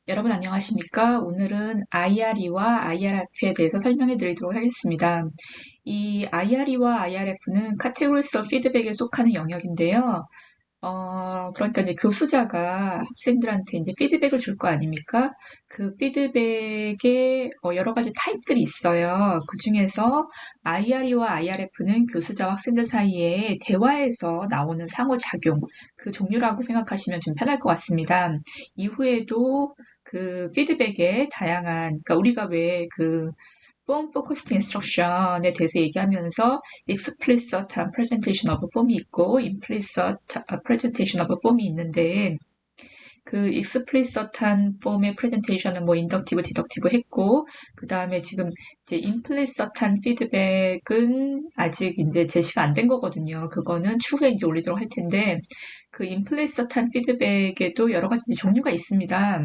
여러분 안녕하십니까? 오늘은 IRE와 IRF에 대해서 설명해 드리도록 하겠습니다. 이 IRE와 IRF는 Categories of Feedback에 속하는 영역인데요. 그러니까 이제 교수자가 학생들한테 이제 피드백을 줄 거 아닙니까? 그 피드백에 여러 가지 타입들이 있어요. 그 중에서 IRE와 IRF는 교수자와 학생들 사이에 대화에서 나오는 상호작용, 그 종류라고 생각하시면 좀 편할 것 같습니다. 이후에도 그 피드백의 다양한, 그러니까 우리가 왜 그 form focused instruction에 대해서 얘기하면서 explicit한 presentation of form이 있고 implicit presentation of form이 있는데 그 explicit한 form의 presentation은 뭐 inductive, deductive 했고 그 다음에 지금 이제 implicit한 feedback은 아직 이제 제시가 안 된 거거든요. 그거는 추후에 이제 올리도록 할 텐데 그 implicit한 feedback에도 여러 가지 종류가 있습니다.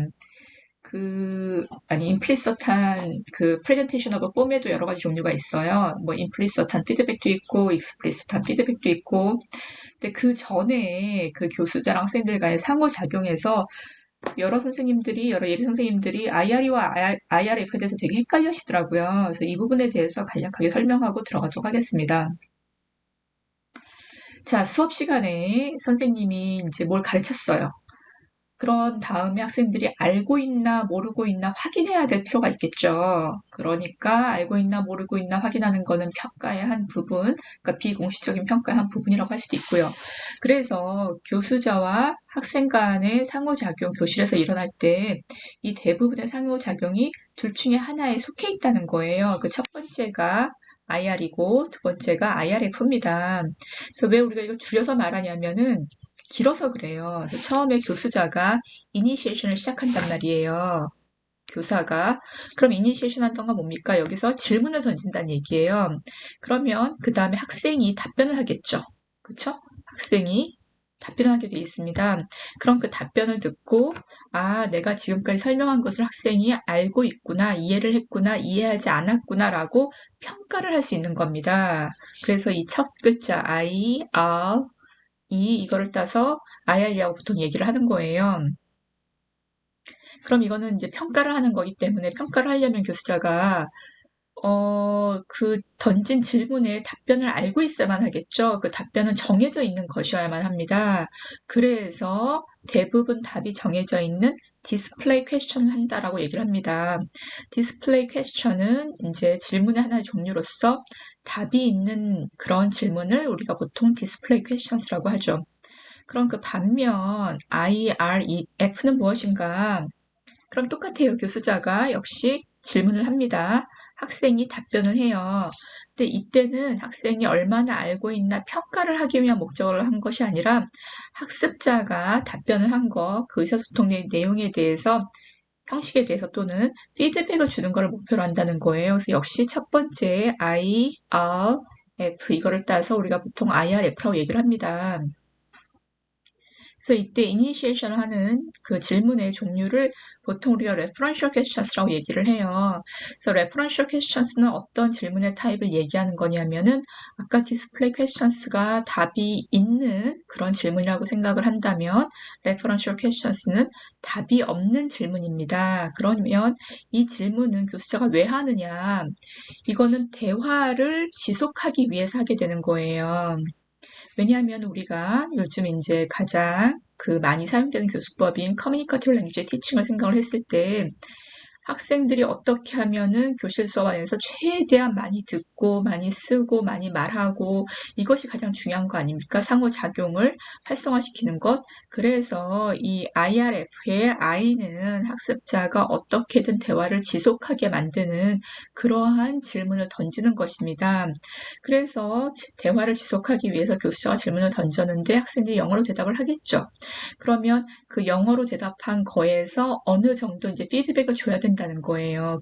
임플리서트한 그 프레젠테이션 오브 폼에도 여러 가지 종류가 있어요. 뭐 임플리서트한 피드백도 있고 익스플리시트한 피드백도 있고. 근데 그 전에 그 교수자랑 학생들 간의 상호작용에서 여러 예비 선생님들이 IRE와 IRF에 대해서 되게 헷갈려 하시더라고요. 그래서 이 부분에 대해서 간략하게 설명하고 들어가도록 하겠습니다. 자, 수업 시간에 선생님이 이제 뭘 가르쳤어요. 그런 다음에 학생들이 알고 있나 모르고 있나 확인해야 될 필요가 있겠죠. 그러니까 알고 있나 모르고 있나 확인하는 거는 평가의 한 부분, 그러니까 비공식적인 평가의 한 부분이라고 할 수도 있고요. 그래서 교수자와 학생 간의 상호작용, 교실에서 일어날 때 이 대부분의 상호작용이 둘 중에 하나에 속해 있다는 거예요. 그 첫 번째가 IR이고 두 번째가 IRF입니다. 그래서 왜 우리가 이걸 줄여서 말하냐면은 길어서 그래요. 처음에 교수자가 이니시에이션을 시작한단 말이에요. 교사가. 그럼 이니시에이션 한다는 건 뭡니까? 여기서 질문을 던진다는 얘기예요. 그러면 그 다음에 학생이 답변을 하겠죠. 그쵸? 학생이 답변을 하게 돼 있습니다. 그럼 그 답변을 듣고 내가 지금까지 설명한 것을 학생이 알고 있구나, 이해를 했구나, 이해하지 않았구나라고 평가를 할 수 있는 겁니다. 그래서 이 첫 글자 I, R, 이거를 따서 IR이라고 보통 얘기를 하는 거예요. 그럼 이거는 이제 평가를 하는 거기 때문에 평가를 하려면 교수자가 그 던진 질문에 답변을 알고 있어야만 하겠죠. 그 답변은 정해져 있는 것이어야만 합니다. 그래서 대부분 답이 정해져 있는 디스플레이 퀘스천을 한다라고 얘기를 합니다. 디스플레이 퀘스천은 이제 질문의 하나의 종류로서 답이 있는 그런 질문을 우리가 보통 디스플레이 퀘스천스라고 하죠. 그럼 그 반면 IREF는 무엇인가? 그럼 똑같아요. 교수자가 역시 질문을 합니다. 학생이 답변을 해요. 근데 이때는 학생이 얼마나 알고 있나 평가를 하기 위한 목적으로 한 것이 아니라 학습자가 답변을 한 거, 그 의사소통의 내용에 대해서 형식에 대해서 또는 피드백을 주는 걸 목표로 한다는 거예요. 그래서 역시 첫 번째 IRF 이거를 따서 우리가 보통 IRF라고 얘기를 합니다. 그래서 이때 이니시에이션을 하는 그 질문의 종류를 보통 우리가 referential questions라고 얘기를 해요. 그래서 referential questions는 어떤 질문의 타입을 얘기하는 거냐면은 아까 display questions가 답이 있는 그런 질문이라고 생각을 한다면 referential questions는 답이 없는 질문입니다. 그러면 이 질문은 교수자가 왜 하느냐? 이거는 대화를 지속하기 위해서 하게 되는 거예요. 왜냐하면 우리가 요즘 이제 가장 많이 사용되는 교수법인 커뮤니커티브 랭귀지 티칭을 생각을 했을 때 학생들이 어떻게 하면은 교실 수업 안에서 최대한 많이 듣고 많이 쓰고 많이 말하고 이것이 가장 중요한 거 아닙니까? 상호작용을 활성화시키는 것. 그래서 이 IRF의 I는 학습자가 어떻게든 대화를 지속하게 만드는 그러한 질문을 던지는 것입니다. 그래서 대화를 지속하기 위해서 교수자가 질문을 던졌는데 학생들이 영어로 대답을 하겠죠. 그러면 그 영어로 대답한 거에서 어느 정도 이제 피드백을 줘야 된다는 거예요.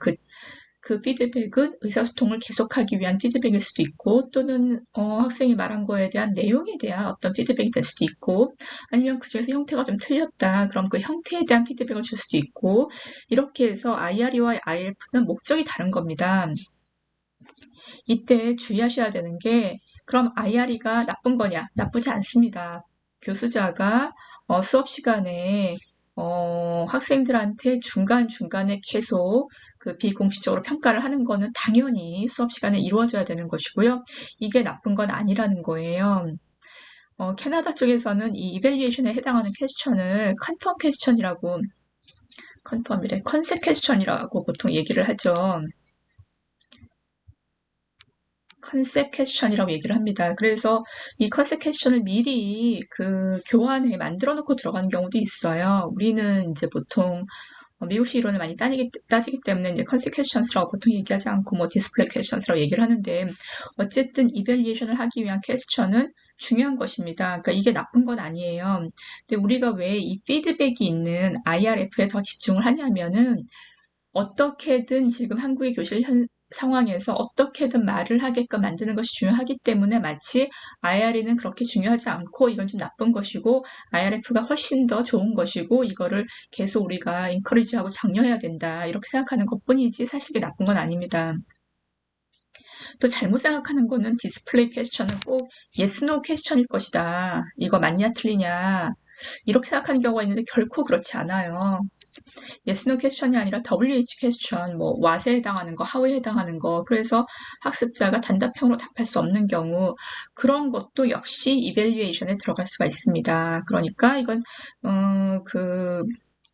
그 피드백은 의사소통을 계속하기 위한 피드백일 수도 있고 또는 학생이 말한 거에 대한 내용에 대한 어떤 피드백이 될 수도 있고 아니면 그중에서 형태가 좀 틀렸다. 그럼 그 형태에 대한 피드백을 줄 수도 있고 이렇게 해서 IRE와 IF는 목적이 다른 겁니다. 이때 주의하셔야 되는 게 그럼 IRE가 나쁜 거냐? 나쁘지 않습니다. 교수자가 수업 시간에 학생들한테 중간중간에 계속 그 비공식적으로 평가를 하는 거는 당연히 수업 시간에 이루어져야 되는 것이고요. 이게 나쁜 건 아니라는 거예요. 캐나다 쪽에서는 이 이밸리에이션에 해당하는 퀘스천을 컨셉 퀘스천이라고 보통 얘기를 하죠. 컨셉 퀘스천이라고 얘기를 합니다. 그래서 이 컨셉 퀘스천을 미리 그 교환에 만들어 놓고 들어가는 경우도 있어요. 우리는 이제 보통 미국식 이론을 많이 따지기 때문에 이제 컨셉 퀘스천스라고 보통 얘기하지 않고 뭐 디스플레이 퀘스천스라고 얘기를 하는데 어쨌든 이밸리에이션을 하기 위한 퀘스천은 중요한 것입니다. 그러니까 이게 나쁜 건 아니에요. 근데 우리가 왜 이 피드백이 있는 IRF에 더 집중을 하냐면은 어떻게든 지금 한국의 교실 상황에서 어떻게든 말을 하게끔 만드는 것이 중요하기 때문에 마치 IRE는 그렇게 중요하지 않고 이건 좀 나쁜 것이고 IRF가 훨씬 더 좋은 것이고 이거를 계속 우리가 인커리지하고 장려해야 된다 이렇게 생각하는 것뿐이지 사실 이게 나쁜 건 아닙니다. 또 잘못 생각하는 거는 디스플레이 퀘스천은 꼭 yes, no 퀘스천일 것이다. 이거 맞냐 틀리냐 이렇게 생각하는 경우가 있는데 결코 그렇지 않아요. yes, no 퀘스천이 아니라 WH 퀘스천, 뭐 what에 해당하는 거, how에 해당하는 거. 그래서 학습자가 단답형으로 답할 수 없는 경우 그런 것도 역시 이밸류에이션에 들어갈 수가 있습니다. 그러니까 이건 그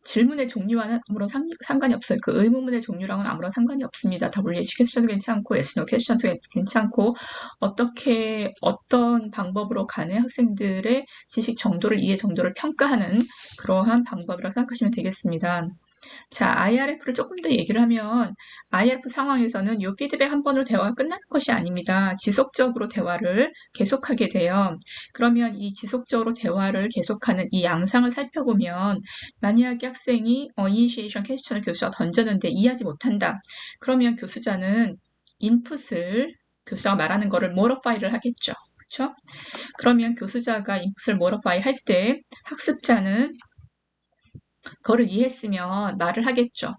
질문의 종류와는 아무런 상관이 없어요. 그 의문문의 종류랑은 아무런 상관이 없습니다. WH 퀘스천도 괜찮고 yes, no 퀘스천도 괜찮고 어떤 방법으로 간에 학생들의 지식 정도를 이해 정도를 평가하는 그러한 방법이라고 생각하시면 되겠습니다. 자, IRF를 조금 더 얘기를 하면 IRF 상황에서는 이 피드백 한 번으로 대화가 끝나는 것이 아닙니다. 지속적으로 대화를 계속하게 돼요. 그러면 이 지속적으로 대화를 계속하는 이 양상을 살펴보면 만약에 학생이 이니시에이션 퀘스천을 교수가 던졌는데 이해하지 못한다. 그러면 교수자는 인풋을 교수가 말하는 거를 모더파이를 하겠죠. 그렇죠? 그러면 교수자가 인풋을 모더파이 할 때 학습자는 그거를 이해했으면 말을 하겠죠.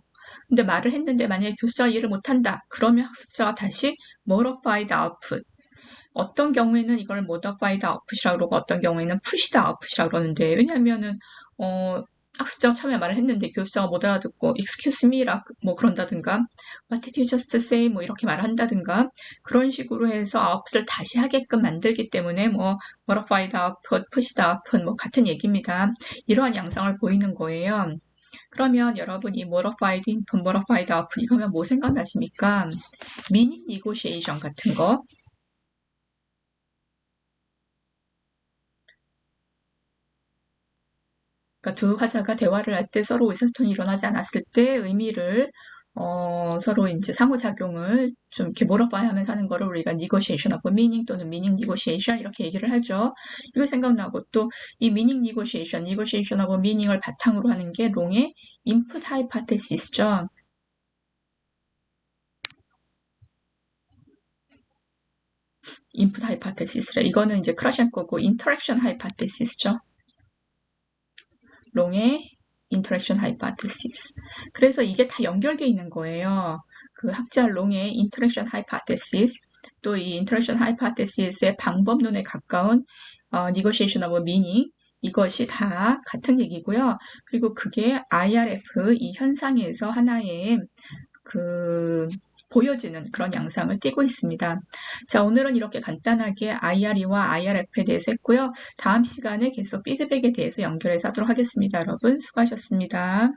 근데 말을 했는데 만약에 교수자가 이해를 못한다. 그러면 학습자가 다시 modified output. 어떤 경우에는 이걸 modified output이라고 그러고 어떤 경우에는 pushed output이라고 그러는데 왜냐하면은 학습자가 처음에 말을 했는데 교수자가 못 알아듣고 excuse me라 뭐 그런다든가 what did you just say 뭐 이렇게 말을 한다든가 그런 식으로 해서 output을 다시 하게끔 만들기 때문에 뭐 modified output, pushed output 뭐 같은 얘기입니다. 이러한 양상을 보이는 거예요. 그러면 여러분 이 modified input, modified output 이거면 뭐 생각나십니까? meaning negotiation 같은 거. 그러니까 두 화자가 대화를 할 때 서로 의사소통이 일어나지 않았을 때 의미를 서로 이제 상호작용을 좀 이렇게 몰아봐야 하면서 하는 거를 우리가 negotiation of meaning 또는 meaning negotiation 이렇게 얘기를 하죠. 이거 생각나고 또 이 meaning negotiation of meaning을 바탕으로 하는 게 롱의 input hypothesis죠. input hypothesis래. 이거는 이제 크라시안 거고 interaction hypothesis죠. 롱의 interaction hypothesis. 그래서 이게 다 연결되어 있는 거예요. 그 학자 롱의 interaction hypothesis, 또 이 interaction hypothesis의 방법론에 가까운 negotiation of meaning, 이것이 다 같은 얘기고요. 그리고 그게 IRF 이 현상에서 하나의 그 보여지는 그런 양상을 띠고 있습니다. 자, 오늘은 이렇게 간단하게 IRE와 IRF에 대해서 했고요. 다음 시간에 계속 피드백에 대해서 연결해서 하도록 하겠습니다. 여러분 수고하셨습니다.